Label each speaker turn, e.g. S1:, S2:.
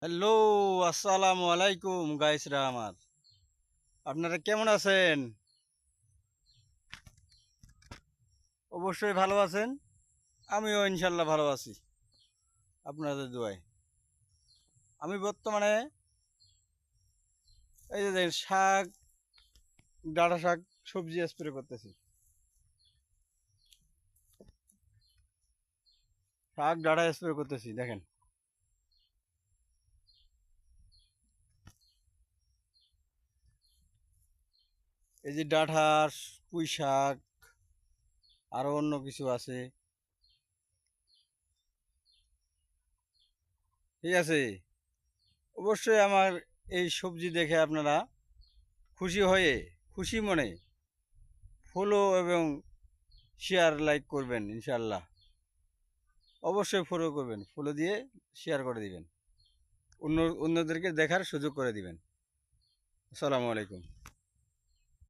S1: Hello, আসসালামু আলাইকুম গাইসরা আমার। আপনারা কেমন আছেন? অবশ্যই ভালো আছেন। আমিও ইনশাল্লাহ ভালো আছি আপনাদের দোয়ায়। আমি বর্তমানে এই যে দেখেন শাক, ডাঁটা শাক, সবজি স্প্রে করতেছি। শাক ডাঁটা স্প্রে করতেছি দেখেন। এই যে ডাঁটা, পুঁই শাক, আরো অন্য কিছু আছে। ঠিক আছে, অবশ্যই আমার এই সবজি দেখে আপনারা খুশি হয়ে, খুশি মনে ফলো এবং শেয়ার লাইক করবেন ইনশাল্লাহ। অবশ্যই ফলো করবেন, ফলো দিয়ে শেয়ার করে দিবেন, অন্যদেরকে দেখার সুযোগ করে দিবেন। আসসালামু আলাইকুম।